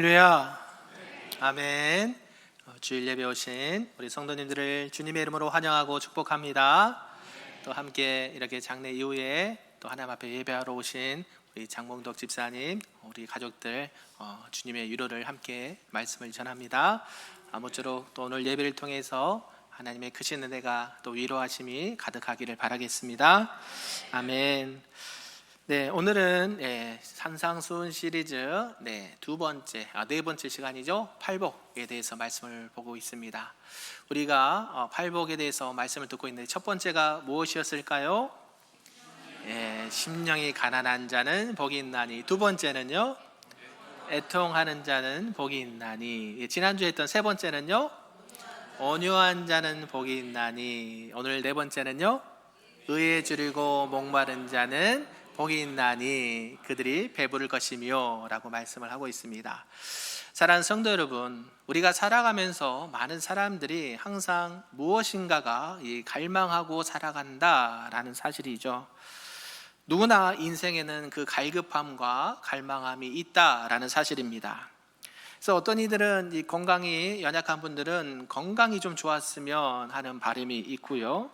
할렐루야. 아멘. 주일 예배 오신 우리 성도님들을 주님의 이름으로 환영하고 축복합니다. 또 함께 이렇게 장례 이후에 또 하나님 앞에 예배하러 오신 우리 장몽덕 집사님, 우리 가족들 주님의 위로를 함께 말씀을 전합니다. 아무쪼록 또 오늘 예배를 통해서 하나님의 크신 은혜가 또 위로하심이 가득하기를 바라겠습니다. 아멘. 네, 오늘은 산상수훈 시리즈 네 번째 시간이죠. 팔복에 대해서 말씀을 보고 있습니다. 우리가 팔복에 대해서 말씀을 듣고 있는데 첫 번째가 무엇이었을까요? 심령이 가난한 자는 복이 있나니. 두 번째는요, 애통하는 자는 복이 있나니. 지난주에 했던 세 번째는요, 온유한 자는 복이 있나니. 오늘 네 번째는요, 의에 줄이고 목마른 자는 복이 있나니 그들이 배부를 것이며 라고 말씀을 하고 있습니다. 사랑하는 성도 여러분, 우리가 살아가면서 많은 사람들이 항상 무엇인가가 갈망하고 살아간다라는 사실이죠. 누구나 인생에는 그 갈급함과 갈망함이 있다라는 사실입니다. 그래서 어떤 이들은 이 건강이 연약한 분들은 건강이 좀 좋았으면 하는 바람이 있고요,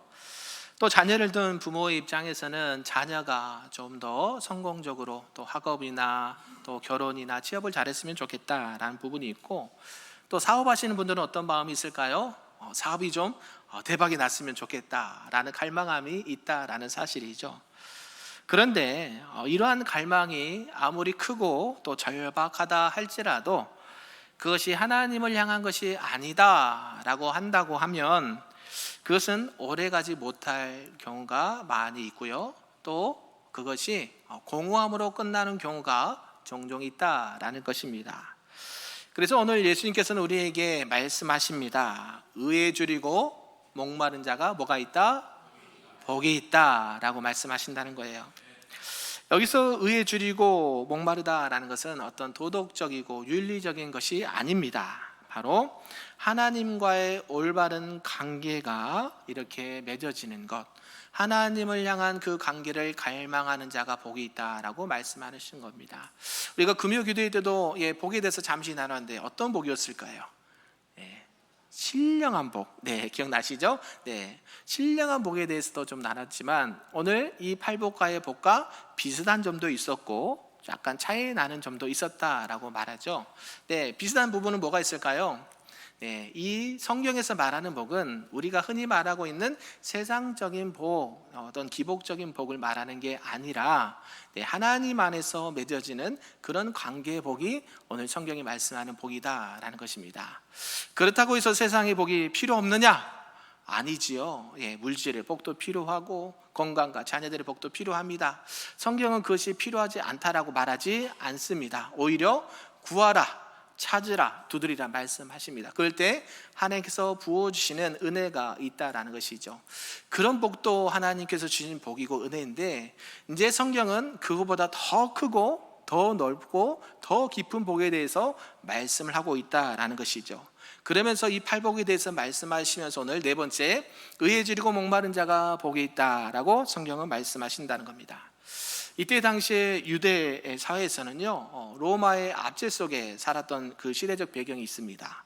또 자녀를 둔 부모의 입장에서는 자녀가 좀 더 성공적으로 또 학업이나 또 결혼이나 취업을 잘했으면 좋겠다라는 부분이 있고, 또 사업하시는 분들은 어떤 마음이 있을까요? 사업이 좀 대박이 났으면 좋겠다라는 갈망함이 있다라는 사실이죠. 그런데 이러한 갈망이 아무리 크고 또 절박하다 할지라도 그것이 하나님을 향한 것이 아니다라고 한다고 하면 그것은 오래가지 못할 경우가 많이 있고요, 또 그것이 공허함으로 끝나는 경우가 종종 있다라는 것입니다. 그래서 오늘 예수님께서는 우리에게 말씀하십니다. 의에 줄이고 목마른 자가 뭐가 있다? 복이 있다라고 말씀하신다는 거예요. 여기서 의에 줄이고 목마르다라는 것은 어떤 도덕적이고 윤리적인 것이 아닙니다. 바로 하나님과의 올바른 관계가 이렇게 맺어지는 것, 하나님을 향한 그 관계를 갈망하는 자가 복이 있다라고 말씀하신 겁니다. 우리가 금요 기도회 때도 복에 대해서 잠시 나눴는데 어떤 복이었을까요? 신령한 복. 기억나시죠? 신령한 복에 대해서도 좀 나눴지만 오늘 이 팔복과의 복과 비슷한 점도 있었고 약간 차이 나는 점도 있었다라고 말하죠. 비슷한 부분은 뭐가 있을까요? 이 성경에서 말하는 복은 우리가 흔히 말하고 있는 세상적인 복, 어떤 기복적인 복을 말하는 게 아니라 하나님 안에서 맺어지는 그런 관계의 복이 오늘 성경이 말씀하는 복이다라는 것입니다. 그렇다고 해서 세상의 복이 필요 없느냐? 아니지요. 물질의 복도 필요하고 건강과 자녀들의 복도 필요합니다. 성경은 그것이 필요하지 않다라고 말하지 않습니다. 오히려 구하라, 찾으라, 두드리라 말씀하십니다. 그럴 때 하나님께서 부어주시는 은혜가 있다라는 것이죠. 그런 복도 하나님께서 주신 복이고 은혜인데, 이제 성경은 그거보다 더 크고 더 넓고 더 깊은 복에 대해서 말씀을 하고 있다라는 것이죠. 그러면서 이 팔복에 대해서 말씀하시면서 오늘 네 번째, 의에 줄이고 목마른 자가 복이 있다라고 성경은 말씀하신다는 겁니다. 이때 당시에 유대 사회에서는요, 로마의 압제 속에 살았던 그 시대적 배경이 있습니다.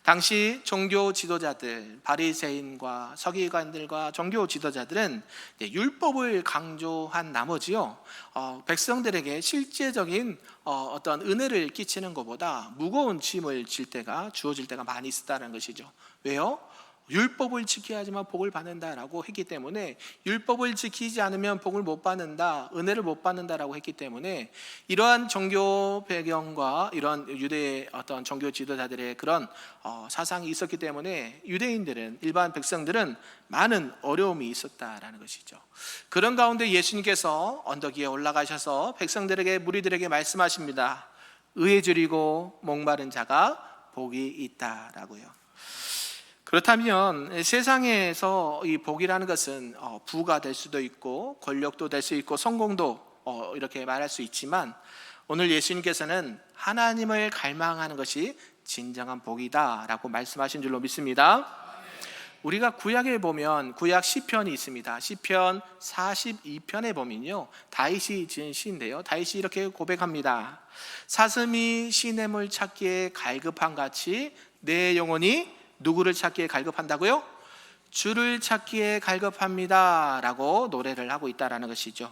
당시 종교 지도자들, 바리새인과 서기관들과 종교 지도자들은 율법을 강조한 나머지요, 백성들에게 실제적인 어떤 은혜를 끼치는 것보다 무거운 짐을 주어질 때가 많이 있었다는 것이죠. 왜요? 율법을 지켜야지만 복을 받는다라고 했기 때문에, 율법을 지키지 않으면 복을 못 받는다, 은혜를 못 받는다라고 했기 때문에 이러한 종교 배경과 이런 유대의 어떤 종교 지도자들의 그런 사상이 있었기 때문에 유대인들은, 일반 백성들은 많은 어려움이 있었다라는 것이죠. 그런 가운데 예수님께서 언덕 위에 올라가셔서 백성들에게, 무리들에게 말씀하십니다. 의에 줄이고 목마른 자가 복이 있다라고요. 그렇다면 세상에서 이 복이라는 것은 부가 될 수도 있고 권력도 될 수 있고 성공도 이렇게 말할 수 있지만, 오늘 예수님께서는 하나님을 갈망하는 것이 진정한 복이다라고 말씀하신 줄로 믿습니다. 우리가 구약에 보면 구약 시편이 있습니다. 시편 42편에 보면요, 다윗이 지은 시인데요, 다윗이 이렇게 고백합니다. 사슴이 시냇물 찾기에 갈급한 같이 내 영혼이 누구를 찾기에 갈급한다고요? 주를 찾기에 갈급합니다 라고 노래를 하고 있다는 것이죠.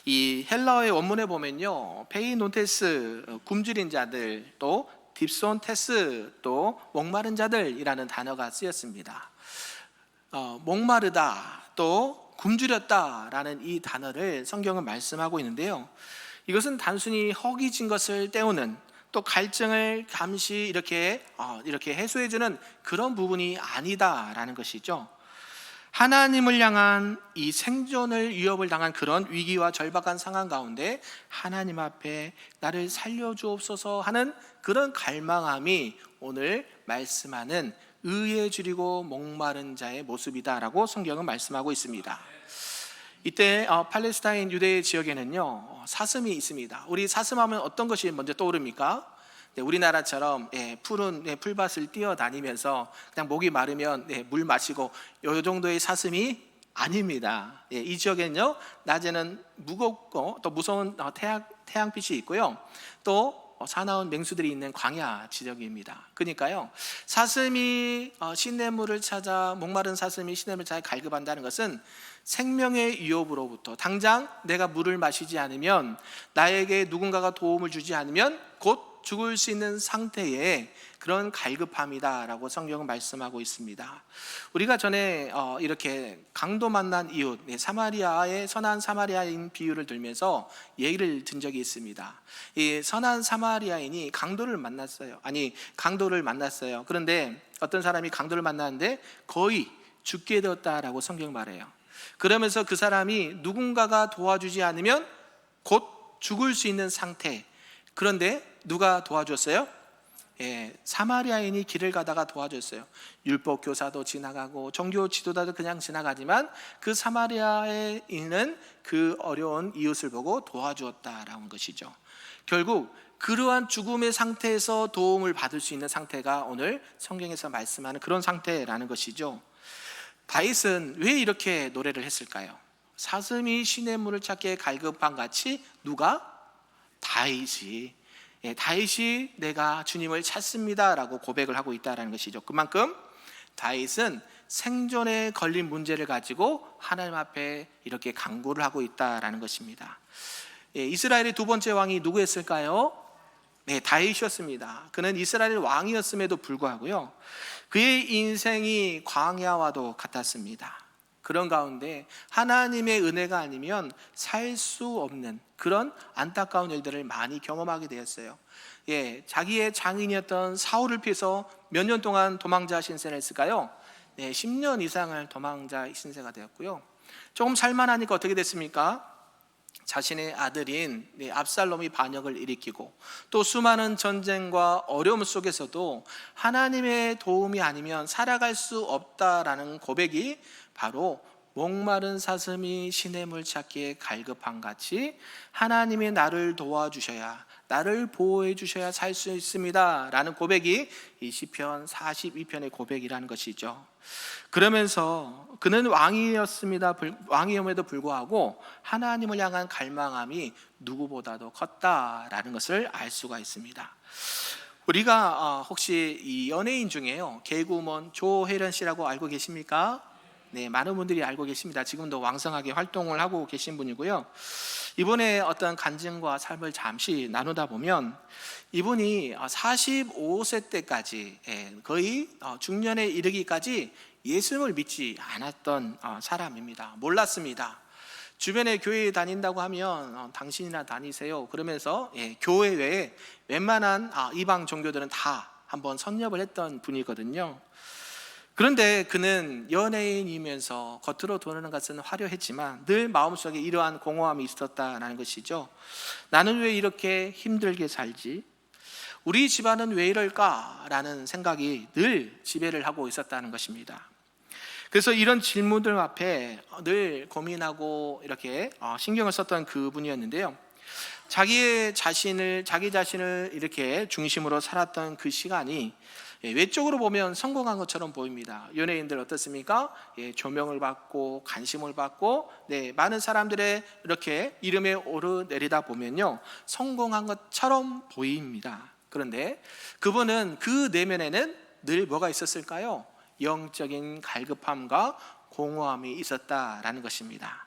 이 헬라어의 원문에 보면요, 페이논테스, 굶주린 자들, 또 딥손테스, 또 목마른 자들이라는 단어가 쓰였습니다. 목마르다, 또 굶주렸다라는 이 단어를 성경은 말씀하고 있는데요, 이것은 단순히 허기진 것을 때우는, 또 갈증을 잠시 이렇게 해소해주는 그런 부분이 아니다라는 것이죠. 하나님을 향한 이 생존을 위협을 당한 그런 위기와 절박한 상황 가운데 하나님 앞에 나를 살려주옵소서 하는 그런 갈망함이 오늘 말씀하는 의에 줄이고 목마른 자의 모습이다라고 성경은 말씀하고 있습니다. 이때 팔레스타인 유대 지역에는요, 사슴이 있습니다. 우리 사슴하면 어떤 것이 먼저 떠오릅니까? 우리나라처럼 푸른 풀밭을 뛰어다니면서 그냥 목이 마르면 물 마시고 이 정도의 사슴이 아닙니다. 이 지역에는요, 낮에는 무겁고 또 무서운 태양빛이 있고요, 또 사나운 맹수들이 있는 광야 지역입니다. 그러니까요, 사슴이 시냇물을 찾아, 목마른 사슴이 시냇물을 찾아 갈급한다는 것은 생명의 위협으로부터, 당장 내가 물을 마시지 않으면, 나에게 누군가가 도움을 주지 않으면 곧 죽을 수 있는 상태의 그런 갈급함이다라고 성경은 말씀하고 있습니다. 우리가 전에 이렇게 강도 만난 이웃, 사마리아의 선한 사마리아인 비유를 들면서 얘기를 든 적이 있습니다. 이 선한 사마리아인이 강도를 만났어요. 그런데 어떤 사람이 강도를 만났는데 거의 죽게 되었다라고 성경 말해요. 그러면서 그 사람이 누군가가 도와주지 않으면 곧 죽을 수 있는 상태. 그런데 누가 도와줬어요? 사마리아인이 길을 가다가 도와줬어요. 율법 교사도 지나가고 종교 지도자도 그냥 지나가지만 그 사마리아인은 그 어려운 이웃을 보고 도와주었다라는 것이죠. 결국 그러한 죽음의 상태에서 도움을 받을 수 있는 상태가 오늘 성경에서 말씀하는 그런 상태라는 것이죠. 다윗은 왜 이렇게 노래를 했을까요? 사슴이 시냇물을 찾기에 갈급한 같이 누가? 다윗이 내가 주님을 찾습니다라고 고백을 하고 있다는 것이죠. 그만큼 다윗은 생존에 걸린 문제를 가지고 하나님 앞에 이렇게 간구를 하고 있다는 것입니다. 이스라엘의 두 번째 왕이 누구였을까요? 다윗이었습니다. 그는 이스라엘 왕이었음에도 불구하고요, 그의 인생이 광야와도 같았습니다. 그런 가운데 하나님의 은혜가 아니면 살 수 없는 그런 안타까운 일들을 많이 경험하게 되었어요. 자기의 장인이었던 사울을 피해서 몇 년 동안 도망자 신세를 했을까요? 10년 이상을 도망자 신세가 되었고요. 조금 살만하니까 어떻게 됐습니까? 자신의 아들인 압살롬이 반역을 일으키고, 또 수많은 전쟁과 어려움 속에서도 하나님의 도움이 아니면 살아갈 수 없다라는 고백이 바로 목마른 사슴이 시냇물 찾기에 갈급한 같이 하나님이 나를 도와주셔야, 나를 보호해 주셔야 살 수 있습니다 라는 고백이 이 시편 42편의 고백이라는 것이죠. 그러면서 그는 왕이었음에도 불구하고 하나님을 향한 갈망함이 누구보다도 컸다라는 것을 알 수가 있습니다. 우리가 혹시 이 연예인 중에요, 개그우먼 조혜련 씨라고 알고 계십니까? 많은 분들이 알고 계십니다. 지금도 왕성하게 활동을 하고 계신 분이고요. 이번에 어떤 간증과 삶을 잠시 나누다 보면 이분이 45세 때까지, 거의 중년에 이르기까지 예수님을 믿지 않았던 사람입니다. 몰랐습니다. 주변에 교회에 다닌다고 하면 당신이나 다니세요 그러면서 교회 외에 웬만한 이방 종교들은 다 한번 섭렵을 했던 분이거든요. 그런데 그는 연예인이면서 겉으로 드러나는 것은 화려했지만 늘 마음속에 이러한 공허함이 있었다는 것이죠. 나는 왜 이렇게 힘들게 살지? 우리 집안은 왜 이럴까라는 생각이 늘 지배를 하고 있었다는 것입니다. 그래서 이런 질문들 앞에 늘 고민하고 이렇게 신경을 썼던 그분이었는데요. 자기 자신을 이렇게 중심으로 살았던 그 시간이 외적으로 보면 성공한 것처럼 보입니다. 연예인들 어떻습니까? 조명을 받고 관심을 받고 많은 사람들의 이렇게 이름에 오르내리다 보면요, 성공한 것처럼 보입니다. 그런데 그분은 그 내면에는 늘 뭐가 있었을까요? 영적인 갈급함과 공허함이 있었다라는 것입니다.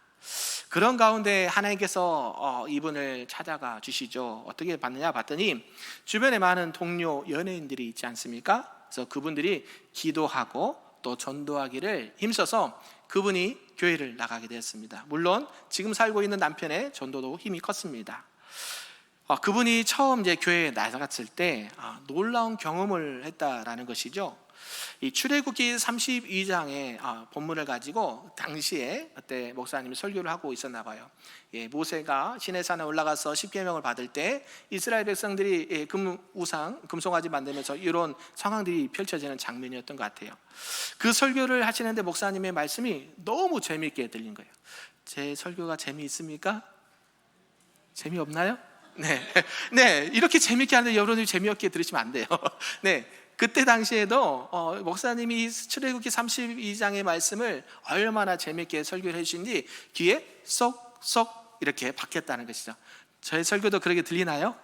그런 가운데 하나님께서 이분을 찾아가 주시죠. 어떻게 봤느냐 봤더니 주변에 많은 동료 연예인들이 있지 않습니까? 그래서 그분들이 기도하고 또 전도하기를 힘써서 그분이 교회를 나가게 되었습니다. 물론 지금 살고 있는 남편의 전도도 힘이 컸습니다. 그분이 처음 이제 교회에 나갔을 때 놀라운 경험을 했다라는 것이죠. 이 출애굽기 32장의 본문을 가지고 당시에 그때 목사님이 설교를 하고 있었나 봐요. 모세가 시내산에 올라가서 십계명을 받을 때 이스라엘 백성들이 금송아지 만들면서 이런 상황들이 펼쳐지는 장면이었던 것 같아요. 그 설교를 하시는데 목사님의 말씀이 너무 재미있게 들린 거예요. 제 설교가 재미있습니까? 재미없나요? 네, 이렇게 재미있게 하는데 여러분들이 재미없게 들으시면 안 돼요. 네. 그때 당시에도 목사님이 출애굽기 32장의 말씀을 얼마나 재미있게 설교를 해주신지 귀에 쏙쏙 이렇게 박혔다는 것이죠. 저의 설교도 그렇게 들리나요?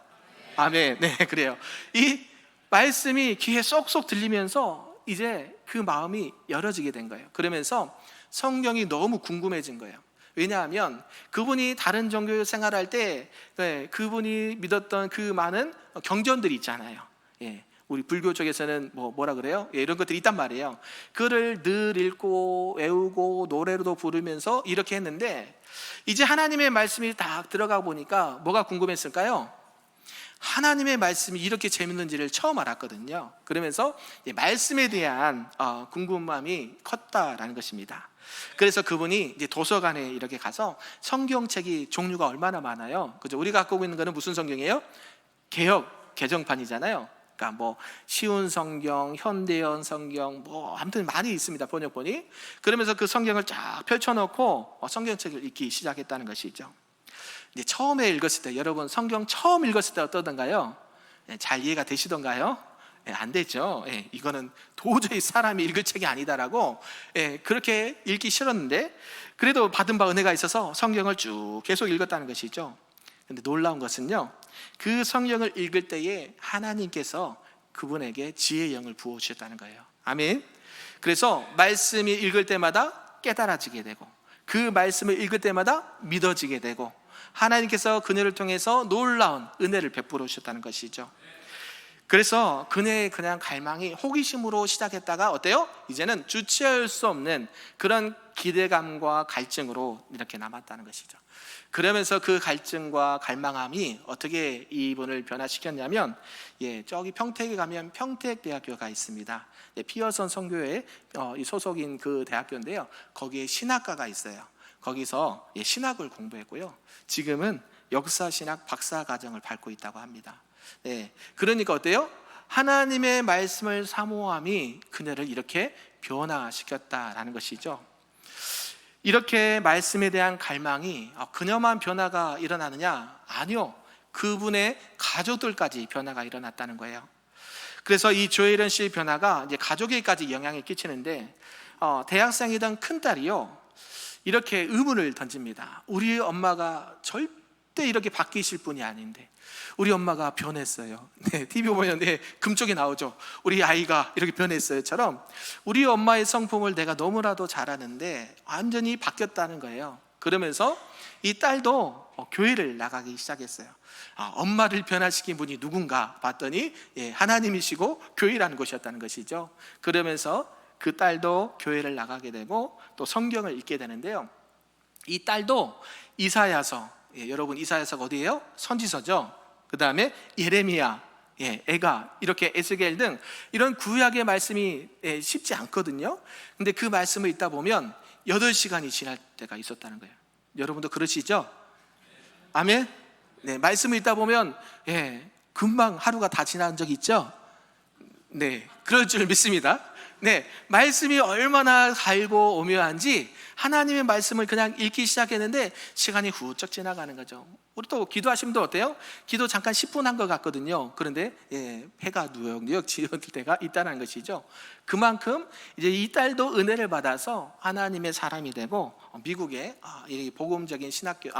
아멘. 네, 그래요. 이 말씀이 귀에 쏙쏙 들리면서 이제 그 마음이 열어지게 된 거예요. 그러면서 성경이 너무 궁금해진 거예요. 왜냐하면 그분이 다른 종교 생활할 때 그분이 믿었던 그 많은 경전들이 있잖아요. 우리 불교 쪽에서는 뭐라 그래요? 이런 것들이 있단 말이에요. 그거를 늘 읽고 외우고 노래로도 부르면서 이렇게 했는데 이제 하나님의 말씀이 딱 들어가 보니까 뭐가 궁금했을까요? 하나님의 말씀이 이렇게 재밌는지를 처음 알았거든요. 그러면서 말씀에 대한 궁금함이 컸다라는 것입니다. 그래서 그분이 이제 도서관에 이렇게 가서 성경책이 종류가 얼마나 많아요. 그죠? 우리가 갖고 있는 거는 무슨 성경이에요? 개역 개정판이잖아요. 그러니까 뭐 쉬운 성경, 현대연 성경, 아무튼 많이 있습니다. 번역본이. 그러면서 그 성경을 쫙 펼쳐놓고 성경책을 읽기 시작했다는 것이죠. 이제 처음에 읽었을 때, 여러분 성경 처음 읽었을 때 어떠던가요? 잘 이해가 되시던가요? 안 되죠. 이거는 도저히 사람이 읽을 책이 아니다라고 그렇게 읽기 싫었는데 그래도 받은 바 은혜가 있어서 성경을 쭉 계속 읽었다는 것이죠. 근데 놀라운 것은요, 그 성경을 읽을 때에 하나님께서 그분에게 지혜의 영을 부어주셨다는 거예요. 아멘. 그래서 말씀이 읽을 때마다 깨달아지게 되고 그 말씀을 읽을 때마다 믿어지게 되고 하나님께서 그녀를 통해서 놀라운 은혜를 베풀어 주셨다는 것이죠. 그래서 그녀의 그냥 갈망이 호기심으로 시작했다가 어때요? 이제는 주체할 수 없는 그런 기대감과 갈증으로 이렇게 남았다는 것이죠. 그러면서 그 갈증과 갈망함이 어떻게 이분을 변화시켰냐면 저기 평택에 가면 평택대학교가 있습니다. 피어선 선교회 소속인 그 대학교인데요, 거기에 신학과가 있어요. 거기서 신학을 공부했고요, 지금은 역사신학 박사과정을 밟고 있다고 합니다. 그러니까 어때요? 하나님의 말씀을 사모함이 그녀를 이렇게 변화시켰다라는 것이죠. 이렇게 말씀에 대한 갈망이 그녀만 변화가 일어나느냐? 아니요, 그분의 가족들까지 변화가 일어났다는 거예요. 그래서 이 조혜련 씨의 변화가 이제 가족에까지 영향을 끼치는데 대학생이던 큰딸이요, 이렇게 의문을 던집니다. 우리 엄마가 절대 이렇게 바뀌실 분이 아닌데 우리 엄마가 변했어요. TV 보면 금쪽이 나오죠. 우리 아이가 이렇게 변했어요처럼 우리 엄마의 성품을 내가 너무나도 잘 아는데 완전히 바뀌었다는 거예요. 그러면서 이 딸도 교회를 나가기 시작했어요. 엄마를 변화시킨 분이 누군가 봤더니 하나님이시고 교회라는 곳이었다는 것이죠. 그러면서 그 딸도 교회를 나가게 되고 또 성경을 읽게 되는데요, 이 딸도 이사야서, 여러분 이사야서가 어디예요? 선지서죠. 그 다음에 예레미야, 애가, 이렇게 에스겔 등 이런 구약의 말씀이 쉽지 않거든요. 근데 그 말씀을 읽다 보면 8시간이 지날 때가 있었다는 거예요. 여러분도 그러시죠? 아멘? 말씀을 읽다 보면 금방 하루가 다 지난 적이 있죠? 그럴 줄 믿습니다. 네, 말씀이 얼마나 갈고 오묘한지 하나님의 말씀을 그냥 읽기 시작했는데 시간이 훌쩍 지나가는 거죠. 우리 또 기도하시면 또 어때요? 기도 잠깐 10분 한 것 같거든요. 그런데 해가 누역누역 지어질 때가 있다는 것이죠. 그만큼 이제 이 딸도 은혜를 받아서 하나님의 사람이 되고 미국에 이 복음적인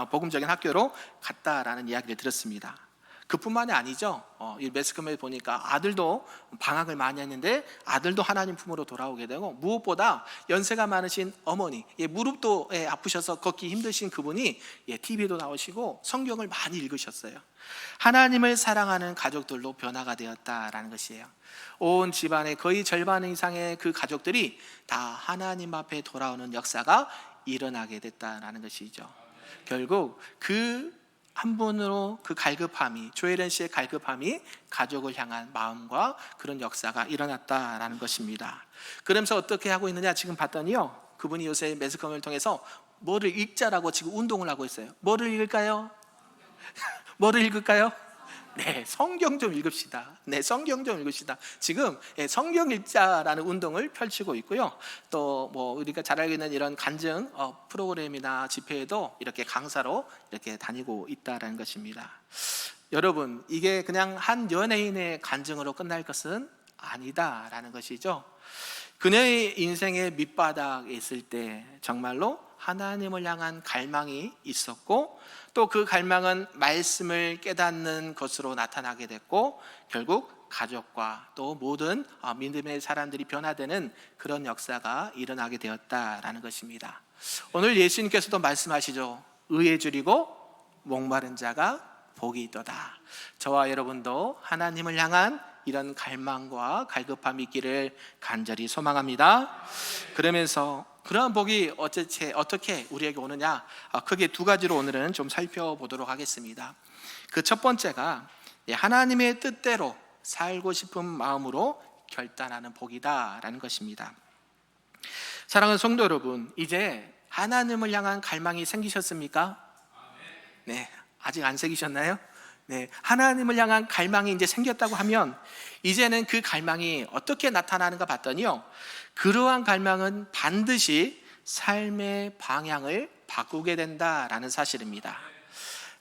복음적인 학교로 갔다라는 이야기를 들었습니다. 그뿐만이 아니죠. 이 매스컴에 보니까 아들도 방학을 많이 했는데 아들도 하나님 품으로 돌아오게 되고, 무엇보다 연세가 많으신 어머니, 무릎도 아프셔서 걷기 힘드신 그분이 TV도 나오시고 성경을 많이 읽으셨어요. 하나님을 사랑하는 가족들로 변화가 되었다라는 것이에요. 온 집안의 거의 절반 이상의 그 가족들이 다 하나님 앞에 돌아오는 역사가 일어나게 됐다라는 것이죠. 결국 그 한 분으로 그 갈급함이, 조혜련 씨의 갈급함이 가족을 향한 마음과 그런 역사가 일어났다라는 것입니다. 그러면서 어떻게 하고 있느냐, 지금 봤더니요, 그분이 요새 매스컴을 통해서 뭐를 읽자라고 지금 운동을 하고 있어요. 뭐를 읽을까요? 뭐를 읽을까요? 네, 성경 좀 읽읍시다. 네, 성경 좀 읽읍시다. 지금 성경 읽자라는 운동을 펼치고 있고요. 또 뭐 우리가 잘 알고 있는 이런 간증 프로그램이나 집회에도 이렇게 강사로 이렇게 다니고 있다라는 것입니다. 여러분, 이게 그냥 한 연예인의 간증으로 끝날 것은 아니다라는 것이죠. 그녀의 인생의 밑바닥에 있을 때 정말로 하나님을 향한 갈망이 있었고, 또 그 갈망은 말씀을 깨닫는 것으로 나타나게 됐고, 결국 가족과 또 모든 믿음의 사람들이 변화되는 그런 역사가 일어나게 되었다라는 것입니다. 오늘 예수님께서도 말씀하시죠. 의에 줄이고 목마른 자가 복이 있도다. 저와 여러분도 하나님을 향한 이런 갈망과 갈급함이 있기를 간절히 소망합니다. 그러면서 그러한 복이 어떻게 우리에게 오느냐, 크게 두 가지로 오늘은 좀 살펴보도록 하겠습니다. 그 첫 번째가 하나님의 뜻대로 살고 싶은 마음으로 결단하는 복이다라는 것입니다. 사랑하는 성도 여러분, 이제 하나님을 향한 갈망이 생기셨습니까? 네, 아직 안 생기셨나요? 네, 하나님을 향한 갈망이 이제 생겼다고 하면 이제는 그 갈망이 어떻게 나타나는가 봤더니요, 그러한 갈망은 반드시 삶의 방향을 바꾸게 된다라는 사실입니다.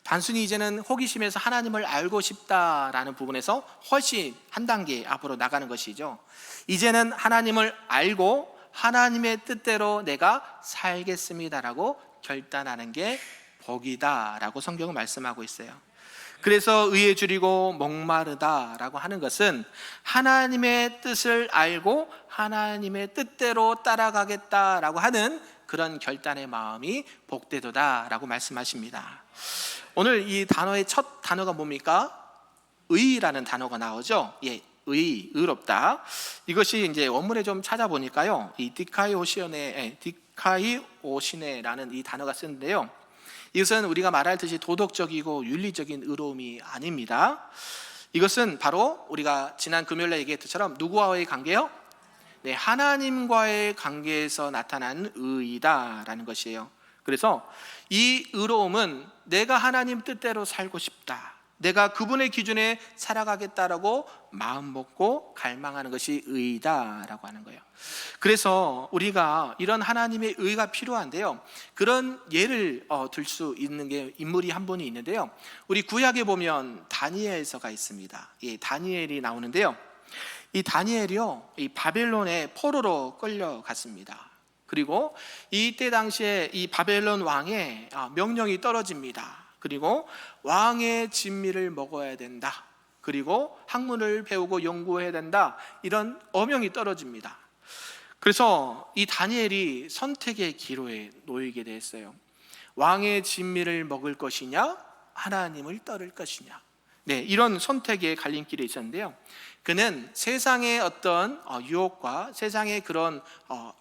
단순히 이제는 호기심에서 하나님을 알고 싶다라는 부분에서 훨씬 한 단계 앞으로 나가는 것이죠. 이제는 하나님을 알고 하나님의 뜻대로 내가 살겠습니다라고 결단하는 게 복이다라고 성경은 말씀하고 있어요. 그래서 의에 줄이고 목마르다라고 하는 것은 하나님의 뜻을 알고 하나님의 뜻대로 따라가겠다라고 하는 그런 결단의 마음이 복되도다라고 말씀하십니다. 오늘 이 단어의 첫 단어가 뭡니까? 의라는 단어가 나오죠. 의롭다. 이것이 이제 원문에 좀 찾아보니까요, 이 디카이오시네라는 이 단어가 쓰는데요, 이것은 우리가 말하듯이 도덕적이고 윤리적인 의로움이 아닙니다. 이것은 바로 우리가 지난 금요일에 얘기했던 누구와의 관계요? 네, 하나님과의 관계에서 나타난 의이다라는 것이에요. 그래서 이 의로움은 내가 하나님 뜻대로 살고 싶다, 내가 그분의 기준에 살아가겠다라고 마음 먹고 갈망하는 것이 의이다라고 하는 거예요. 그래서 우리가 이런 하나님의 의가 필요한데요, 그런 예를 들 수 있는 게 인물이 한 분이 있는데요, 우리 구약에 보면 다니엘서가 있습니다. 다니엘이 나오는데요, 이 다니엘이요, 이 바벨론의 포로로 끌려갔습니다. 그리고 이때 당시에 이 바벨론 왕의 명령이 떨어집니다. 그리고 왕의 진미를 먹어야 된다, 그리고 학문을 배우고 연구해야 된다, 이런 어명이 떨어집니다. 그래서 이 다니엘이 선택의 기로에 놓이게 됐어요. 왕의 진미를 먹을 것이냐, 하나님을 따를 것이냐, 네, 이런 선택의 갈림길에 있었는데요, 그는 세상의 어떤 유혹과 세상의 그런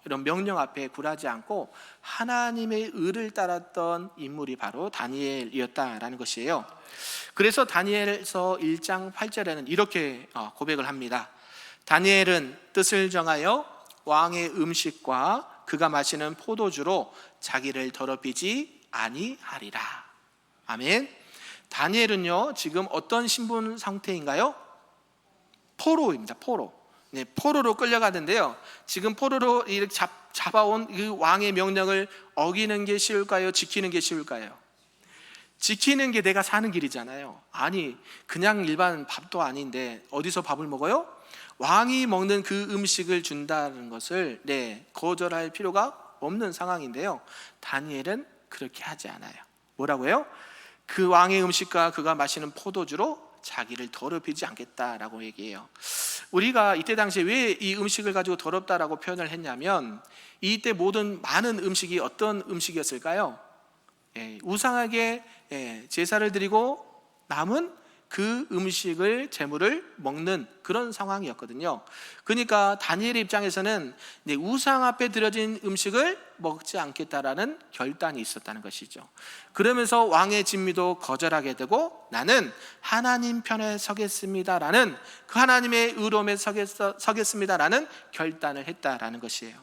이런 명령 앞에 굴하지 않고 하나님의 의를 따랐던 인물이 바로 다니엘이었다라는 것이에요. 그래서 다니엘서 1장 8절에는 이렇게 고백을 합니다. 다니엘은 뜻을 정하여 왕의 음식과 그가 마시는 포도주로 자기를 더럽히지 아니하리라. 아멘. 다니엘은요, 지금 어떤 신분 상태인가요? 포로입니다. 포로. 네, 포로로 끌려가는데요. 지금 포로로 이렇게 잡아온 그 왕의 명령을 어기는 게 쉬울까요? 지키는 게 쉬울까요? 지키는 게 내가 사는 길이잖아요. 아니, 그냥 일반 밥도 아닌데 어디서 밥을 먹어요? 왕이 먹는 그 음식을 준다는 것을 거절할 필요가 없는 상황인데요. 다니엘은 그렇게 하지 않아요. 뭐라고요? 그 왕의 음식과 그가 마시는 포도주로 자기를 더럽히지 않겠다라고 얘기해요. 우리가 이때 당시에 왜 이 음식을 가지고 더럽다라고 표현을 했냐면, 이때 모든 많은 음식이 어떤 음식이었을까요? 우상에게 제사를 드리고 남은 그 음식을, 제물을 먹는 그런 상황이었거든요. 그러니까 다니엘의 입장에서는 우상 앞에 드려진 음식을 먹지 않겠다라는 결단이 있었다는 것이죠. 그러면서 왕의 진미도 거절하게 되고, 나는 하나님 편에 서겠습니다라는, 그 하나님의 의로움에 서겠습니다라는 결단을 했다라는 것이에요.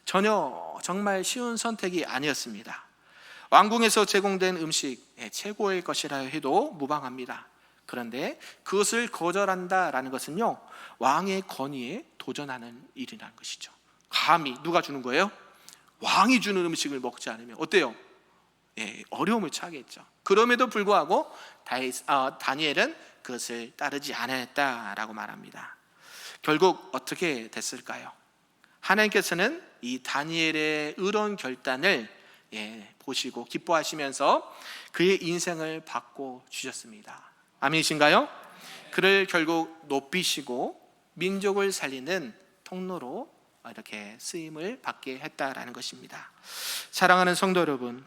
전혀 정말 쉬운 선택이 아니었습니다. 왕궁에서 제공된 음식 최고의 것이라 해도 무방합니다. 그런데 그것을 거절한다라는 것은요, 왕의 권위에 도전하는 일이라는 것이죠. 감히 누가 주는 거예요? 왕이 주는 음식을 먹지 않으면 어때요? 어려움을 처하겠죠. 그럼에도 불구하고 다니엘은 그것을 따르지 않았다라고 말합니다. 결국 어떻게 됐을까요? 하나님께서는 이 다니엘의 의로운 결단을 보시고 기뻐하시면서 그의 인생을 바꿔 주셨습니다. 아멘이신가요? 그를 결국 높이시고 민족을 살리는 통로로 이렇게 쓰임을 받게 했다라는 것입니다. 사랑하는 성도 여러분,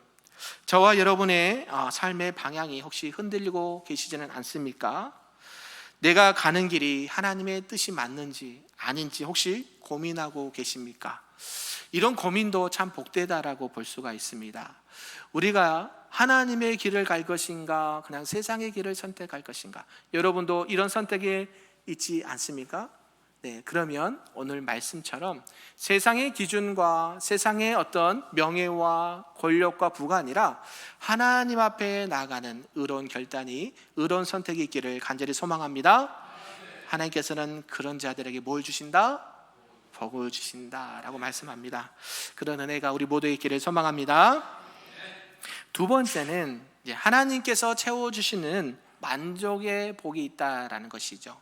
저와 여러분의 삶의 방향이 혹시 흔들리고 계시지는 않습니까? 내가 가는 길이 하나님의 뜻이 맞는지 아닌지 혹시 고민하고 계십니까? 이런 고민도 참 복되다라고 볼 수가 있습니다. 우리가 하나님의 길을 갈 것인가, 그냥 세상의 길을 선택할 것인가, 여러분도 이런 선택에 있지 않습니까? 그러면 오늘 말씀처럼 세상의 기준과 세상의 어떤 명예와 권력과 부가 아니라 하나님 앞에 나아가는 의로운 결단이, 의로운 선택이 있기를 간절히 소망합니다. 하나님께서는 그런 자들에게 뭘 주신다? 복을 주신다라고 말씀합니다. 그런 은혜가 우리 모두의 있기를 소망합니다. 두 번째는 하나님께서 채워주시는 만족의 복이 있다라는 것이죠.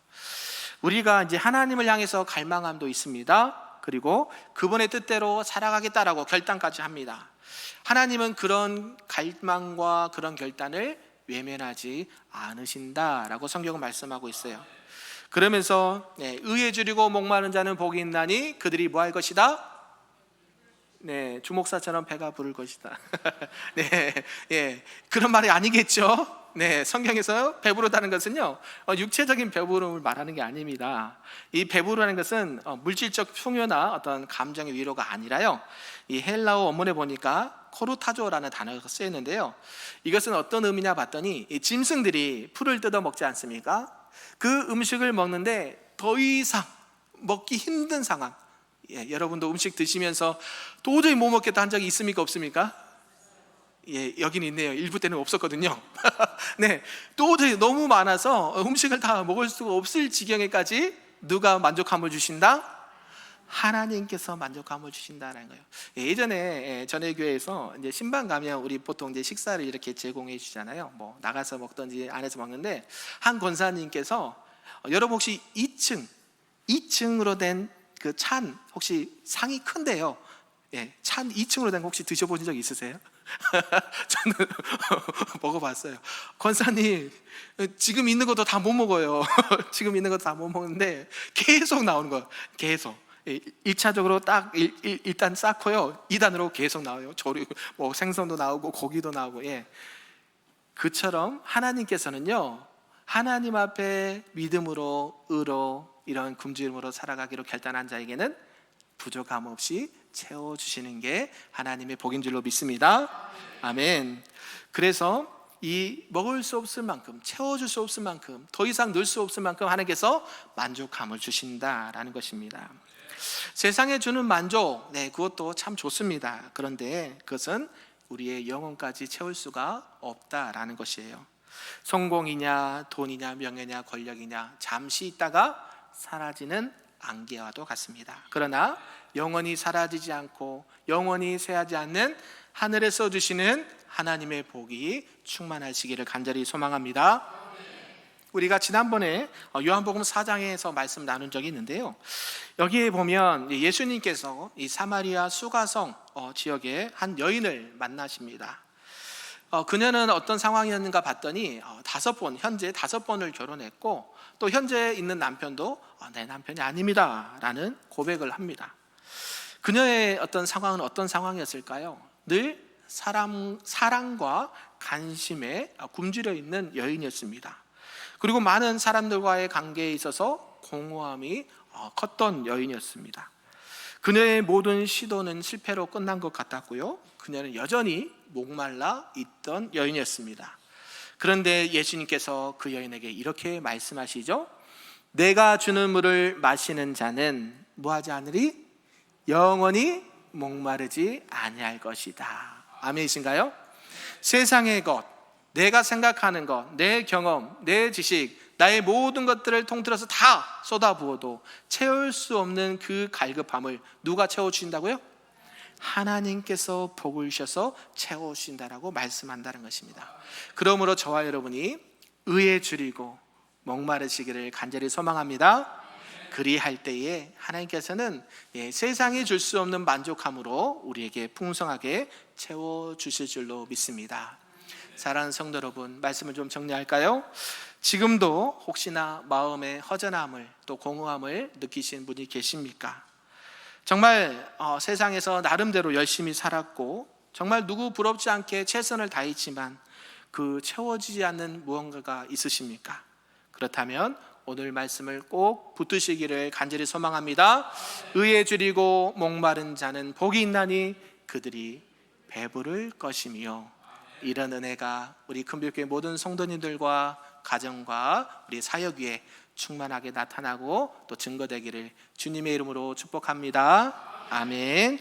우리가 하나님을 향해서 갈망함도 있습니다. 그리고 그분의 뜻대로 살아가겠다라고 결단까지 합니다. 하나님은 그런 갈망과 그런 결단을 외면하지 않으신다라고 성경은 말씀하고 있어요. 그러면서 의에 줄이고 목마른 자는 복이 있나니 그들이 뭐 할 것이다? 주목사처럼 배가 부를 것이다. 그런 말이 아니겠죠. 성경에서 배부르다는 것은요, 육체적인 배부름을 말하는 게 아닙니다. 이 배부르다는 것은 물질적 풍요나 어떤 감정의 위로가 아니라요, 이 헬라어 원문에 보니까 코르타조라는 단어가 쓰여 있는데요, 이것은 어떤 의미냐 봤더니 이 짐승들이 풀을 뜯어 먹지 않습니까? 그 음식을 먹는데 더 이상 먹기 힘든 상황. 여러분도 음식 드시면서 도저히 못 먹겠다 한 적이 있습니까? 없습니까? 여기는 있네요. 일부 때는 없었거든요. 도저히 너무 많아서 음식을 다 먹을 수가 없을 지경에까지 누가 만족함을 주신다? 하나님께서 만족함을 주신다는 거예요. 예전에 전에 교회에서 신방 가면 우리 보통 식사를 이렇게 제공해 주잖아요. 뭐 나가서 먹든지 안에서 먹는데, 한 권사님께서 여러분 혹시 2층으로 된 그 찬, 혹시 상이 큰데요, 찬 2층으로 된 거 혹시 드셔보신 적 있으세요? 저는 먹어봤어요. 권사님, 지금 있는 것도 다 못 먹어요. 지금 있는 것도 다 못 먹는데 계속 나오는 거예요. 계속 1차적으로 딱 일단 쌓고요, 2단으로 계속 나와요. 조류, 뭐 생선도 나오고 고기도 나오고. 그처럼 하나님께서는요, 하나님 앞에 믿음으로, 의로, 이런 굶주림으로 살아가기로 결단한 자에게는 부족함 없이 채워주시는 게 하나님의 복인 줄로 믿습니다. 아멘. 그래서 이 먹을 수 없을 만큼, 채워줄 수 없을 만큼, 더 이상 넣을 수 없을 만큼 하나님께서 만족함을 주신다라는 것입니다. 세상에 주는 만족, 그것도 참 좋습니다. 그런데 그것은 우리의 영혼까지 채울 수가 없다라는 것이에요. 성공이냐, 돈이냐, 명예냐, 권력이냐, 잠시 있다가 사라지는 안개와도 같습니다. 그러나 영원히 사라지지 않고 영원히 쇠하지 않는 하늘에서 주시는 하나님의 복이 충만하시기를 간절히 소망합니다. 우리가 지난번에 요한복음 4장에서 말씀 나눈 적이 있는데요, 여기에 보면 예수님께서 이 사마리아 수가성 지역의 한 여인을 만나십니다. 그녀는 어떤 상황이었는가 봤더니 현재 5번을 결혼했고, 또 현재 있는 남편도 내 남편이 아닙니다 라는 고백을 합니다. 그녀의 어떤 상황은 어떤 상황이었을까요? 늘 사랑과 관심에 굶주려 있는 여인이었습니다. 그리고 많은 사람들과의 관계에 있어서 공허함이 컸던 여인이었습니다. 그녀의 모든 시도는 실패로 끝난 것 같았고요, 그녀는 여전히 목말라 있던 여인이었습니다. 그런데 예수님께서 그 여인에게 이렇게 말씀하시죠. 내가 주는 물을 마시는 자는 뭐하지 않으리? 영원히 목마르지 아니할 것이다. 아멘이신가요? 세상의 것, 내가 생각하는 것, 내 경험, 내 지식, 나의 모든 것들을 통틀어서 다 쏟아부어도 채울 수 없는 그 갈급함을 누가 채워주신다고요? 하나님께서 복을 주셔서 채워주신다라고 말씀한다는 것입니다. 그러므로 저와 여러분이 의에 줄이고 목마르시기를 간절히 소망합니다. 그리할 때에 하나님께서는 세상이 줄 수 없는 만족함으로 우리에게 풍성하게 채워주실 줄로 믿습니다. 사랑하는 성도 여러분, 말씀을 좀 정리할까요? 지금도 혹시나 마음의 허전함을 또 공허함을 느끼시는 분이 계십니까? 정말 세상에서 나름대로 열심히 살았고 정말 누구 부럽지 않게 최선을 다했지만 그 채워지지 않는 무언가가 있으십니까? 그렇다면 오늘 말씀을 꼭 붙드시기를 간절히 소망합니다. 의에 줄이고 목마른 자는 복이 있나니 그들이 배부를 것이며, 이런 은혜가 우리 큰빛교회 모든 성도님들과 가정과 우리 사역 위에 충만하게 나타나고 또 증거되기를 주님의 이름으로 축복합니다. 아멘.